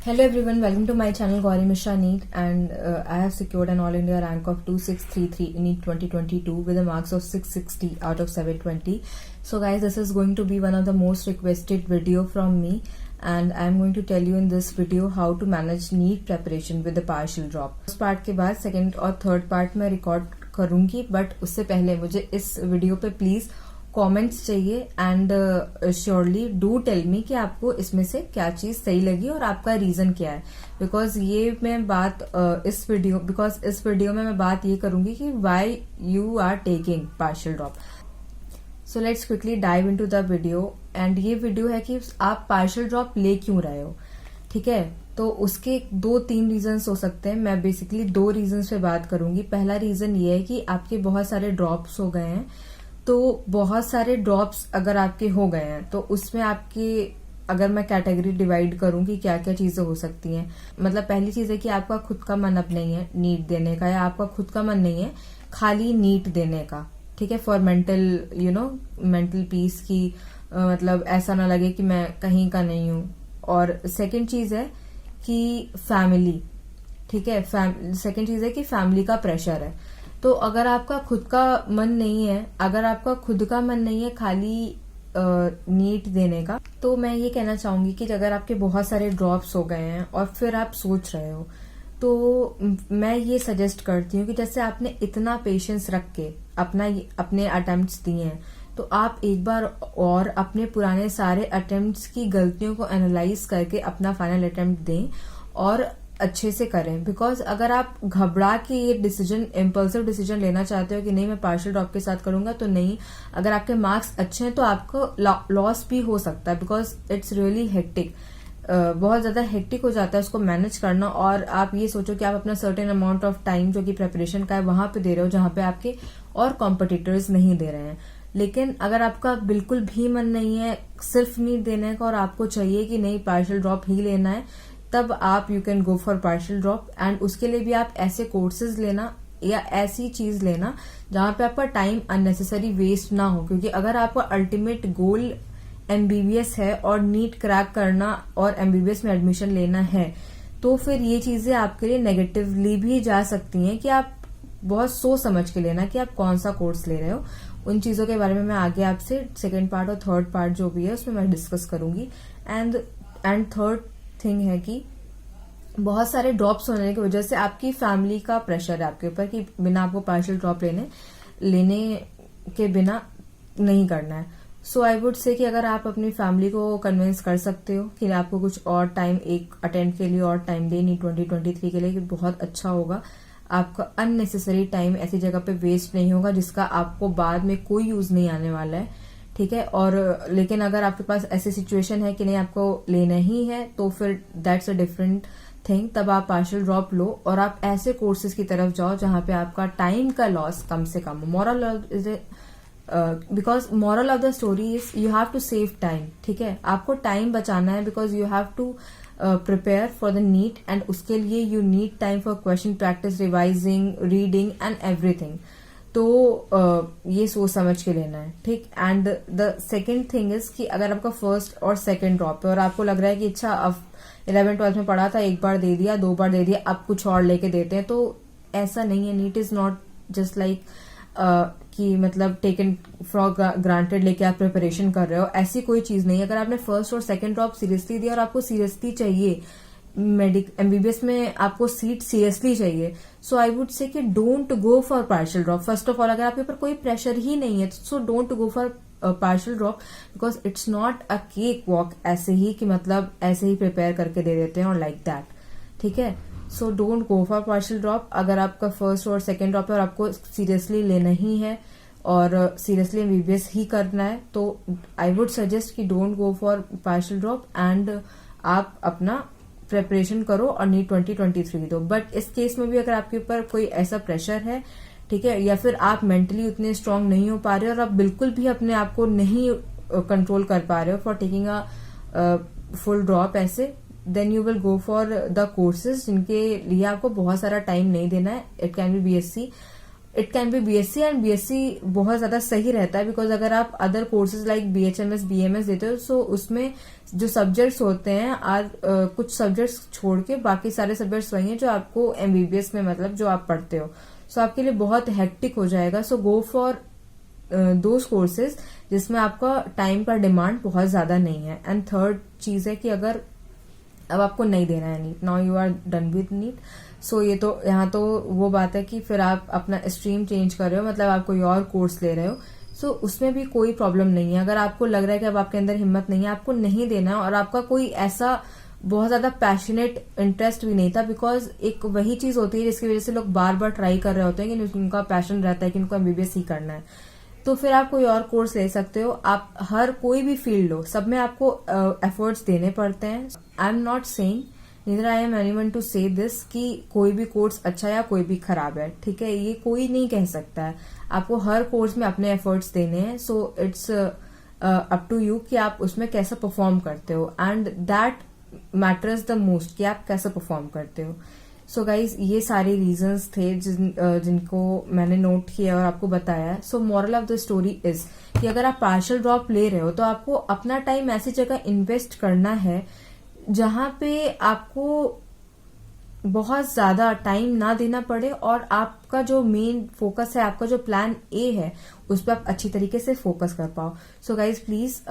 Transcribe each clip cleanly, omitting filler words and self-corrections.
Hello everyone, welcome to my channel Gauri Mishra NEET, and I have secured an All India rank of 2633 in NEET 2022 with a marks of 660 out of 720. So guys, this is going to be one of the most requested video from me, and I am going to tell you in this video how to manage NEET preparation with a partial drop. First part के बाद second और third part मैं record करूँगी, but उससे पहले मुझे इस video पे प्लीज कमेंट्स चाहिए and surely do tell me कि आपको इसमें से क्या चीज सही लगी और आपका रीजन क्या है, बिकॉज ये मैं बात इस वीडियो में मैं बात ये करूंगी कि why you are taking partial drop. So let's quickly dive into the video. And ये वीडियो है कि आप पार्शियल ड्रॉप ले क्यों रहे हो. ठीक है, तो उसके 2-3 रीजंस हो सकते हैं. मैं बेसिकली 2 रीजंस पे बात करूंगी. पहला रीजन ये है कि आपके बहुत सारे ड्रॉप्स हो गए हैं. तो बहुत सारे ड्रॉप्स अगर आपके हो गए हैं तो उसमें आपके, अगर मैं कैटेगरी डिवाइड करूं कि क्या क्या चीजें हो सकती हैं. मतलब पहली चीज है कि आपका खुद का मन अब नहीं है नीट देने का, या आपका खुद का मन नहीं है खाली नीट देने का. ठीक है, फॉर मेंटल मेंटल पीस की, मतलब ऐसा ना लगे कि मैं कहीं का नहीं हूं. और सेकंड चीज है कि फैमिली. ठीक है, सेकंड चीज है कि फैमिली का प्रेशर है. तो अगर आपका खुद का मन नहीं है खाली नीट देने का, तो मैं ये कहना चाहूंगी कि अगर आपके बहुत सारे ड्रॉप्स हो गए हैं और फिर आप सोच रहे हो, तो मैं ये सजेस्ट करती हूँ कि जैसे आपने इतना पेशेंस रख के अपने अटेम्प्ट्स दिए हैं, तो आप एक बार और अपने पुराने सारे अटेम्प्ट्स की गलतियों को एनालाइज करके अपना फाइनल अटेम्प्ट दें और अच्छे से करें. बिकॉज अगर आप घबरा के ये इम्पल्सिव डिसीजन लेना चाहते हो कि नहीं मैं पार्शियल ड्रॉप के साथ करूंगा, तो नहीं. अगर आपके मार्क्स अच्छे हैं तो आपको लॉस भी हो सकता है, बिकॉज इट्स रियली हेक्टिक. बहुत ज्यादा हेक्टिक हो जाता है उसको मैनेज करना. और आप ये सोचो कि आप अपना सर्टेन अमाउंट ऑफ टाइम जो कि प्रेपरेशन का है वहां पे दे रहे हो जहां पे आपके और कॉम्पिटिटर्स नहीं दे रहे हैं. लेकिन अगर आपका बिल्कुल भी मन नहीं है सिर्फ नीट देने का और आपको चाहिए कि नहीं पार्शियल ड्रॉप ही लेना है, तब आप you can go for partial drop. And उसके लिए भी आप ऐसे कोर्सेज लेना या ऐसी चीज लेना जहां पे आपका टाइम अननेसेसरी वेस्ट ना हो. क्योंकि अगर आपका अल्टीमेट गोल एमबीबीएस है और नीट क्रैक करना और एमबीबीएस में एडमिशन लेना है, तो फिर ये चीजें आपके लिए नेगेटिवली भी जा सकती हैं कि आप बहुत सोच समझ के लेना कि आप कौन सा कोर्स ले रहे हो. उन चीजों के बारे में मैं आगे आपसे सेकेंड पार्ट और थर्ड पार्ट जो भी है उसमें मैं डिस्कस करूंगी. एंड थर्ड थिंग है कि बहुत सारे ड्रॉप्स होने की वजह से आपकी फैमिली का प्रेशर है आपके ऊपर कि बिना आपको पार्शियल ड्रॉप लेने के बिना नहीं करना है. सो आई वुड से कि अगर आप अपनी फैमिली को कन्विंस कर सकते हो कि आपको कुछ और टाइम एक अटेम्प्ट के लिए और टाइम देनी 2023 के लिए, कि बहुत अच्छा होगा. आपका अननेसेसरी टाइम ऐसी जगह पे वेस्ट नहीं होगा जिसका आपको बाद में कोई यूज नहीं आने वाला है. ठीक है, और लेकिन अगर आपके पास ऐसी सिचुएशन है कि नहीं आपको लेना ही है, तो फिर दैट्स अ डिफरेंट थिंग. तब आप पार्शियल ड्रॉप लो और आप ऐसे कोर्सेज की तरफ जाओ जहां पे आपका टाइम का लॉस कम से कम हो. Because moral of the story is you have to save time. ठीक है, आपको टाइम बचाना है because you have to prepare for the NEET, and उसके लिए you need time for question practice, revising, reading and everything. तो ये सोच समझ के लेना है. ठीक. And the second thing is कि अगर आपका फर्स्ट और सेकेंड ड्रॉप है और आपको लग रहा है कि अच्छा अब 11th-12th में पढ़ा था, एक बार दे दिया, 2 बार दे दिया, अब कुछ और लेके देते हैं, तो ऐसा नहीं है. NEET is not just like कि मतलब टेकन फॉर ग्रांटेड लेके आप प्रिपरेशन कर रहे हो. ऐसी कोई चीज नहीं है. अगर आपने फर्स्ट और सेकेंड ड्रॉप सीरियसली दिया और आपको सीरियसली चाहिए एमबीबीएस में, आपको सीट सीरियसली चाहिए, सो आई वुड से कि don't go for partial drop. First of all, अगर आपके ऊपर कोई प्रेशर ही नहीं है, so don't go for partial drop, because it's not a cake walk. ऐसे ही कि मतलब ऐसे ही प्रिपेयर करके दे देते हैं और लाइक दैट. ठीक है, so don't go for partial drop. अगर आपका फर्स्ट और सेकेंड ड्रॉप है और आपको सीरियसली लेना ही है और सीरियसली एमबीबीएस ही करना है, तो आई वुड सजेस्ट कि don't go for partial drop and आप अपना प्रेपरेशन करो और नीट 2023 दो. बट इस केस में भी अगर आपके ऊपर कोई ऐसा प्रेशर है, ठीक है, या फिर आप मेंटली उतने स्ट्रांग नहीं हो पा रहे हो और आप बिल्कुल भी अपने आप को नहीं कंट्रोल कर पा रहे हो for taking a full drop ऐसे, then you will go for the courses जिनके लिए आपको बहुत सारा टाइम नहीं देना है. It can be BSc it can be BSc, and BSc बहुत ज्यादा सही रहता है बिकॉज अगर आप other courses like BHMS BMS देते हो सो उसमें जो सब्जेक्ट्स होते हैं कुछ सब्जेक्ट्स छोड़ के बाकी सारे सब्जेक्ट्स वही हैं जो आपको एमबीबीएस में मतलब जो आप पढ़ते हो, सो आपके लिए बहुत हेक्टिक हो जाएगा. सो गो फॉर दोज कोर्सेज जिसमें आपका टाइम का डिमांड बहुत ज्यादा नहीं है. एंड थर्ड चीज है कि अगर अब आपको नहीं देना है NEET, now you are done with NEET, so ये तो यहाँ तो वो बात है कि फिर आप अपना स्ट्रीम चेंज कर रहे हो, मतलब आप कोई और कोर्स ले रहे हो, सो उसमें भी कोई प्रॉब्लम नहीं है. अगर आपको लग रहा है कि अब आपके अंदर हिम्मत नहीं है, आपको नहीं देना है, और आपका कोई ऐसा बहुत ज्यादा पैशनेट इंटरेस्ट भी नहीं था, बिकॉज एक वही चीज होती है जिसकी वजह से लोग बार बार ट्राई कर रहे होते हैं कि उनका पैशन रहता है कि उनको एमबीबीएस ही करना है, तो फिर आप कोई और कोर्स ले सकते हो. आप हर कोई भी फील्ड लो, सब में आपको एफर्ट्स देने पड़ते हैं. I am not saying, neither I am anyone to say this कि कोई भी कोर्स अच्छा या कोई भी खराब है, ठीक है, ये कोई नहीं कह सकता है. आपको हर कोर्स में अपने एफर्ट्स देने हैं. So it's up to you कि आप उसमें कैसा परफॉर्म करते हो, and that matters the most कि आप कैसे परफॉर्म करते हो. सो गाइज ये सारे रीजंस थे जिनको मैंने नोट किया और आपको बताया. So moral of the story is कि अगर आप पार्शियल ड्रॉप ले रहे हो तो आपको अपना टाइम ऐसी जगह इन्वेस्ट करना है जहां पे आपको बहुत ज्यादा टाइम ना देना पड़े, और आपका जो मेन फोकस है, आपका जो प्लान ए है, उस पर आप अच्छी तरीके से फोकस कर पाओ. सो गाइज प्लीज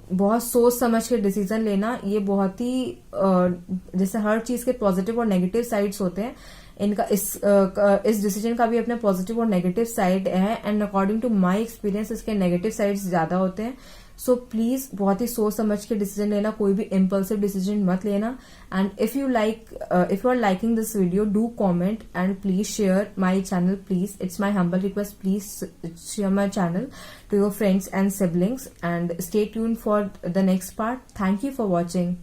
बहुत सोच समझ के डिसीजन लेना. ये बहुत ही जैसे हर चीज के पॉजिटिव और नेगेटिव साइड्स होते हैं, इनका इस डिसीजन का भी अपने पॉजिटिव और नेगेटिव साइड है, and according to my experience इसके नेगेटिव साइड्स ज्यादा होते हैं. सो प्लीज बहुत ही सोच समझ के डिसीजन लेना, कोई भी इम्पल्सिव डिसीजन मत लेना. And if you are liking this video, do comment and please share my channel. Please, it's my humble request, please share my channel to your friends and siblings, and stay tuned for the next part. Thank you for watching.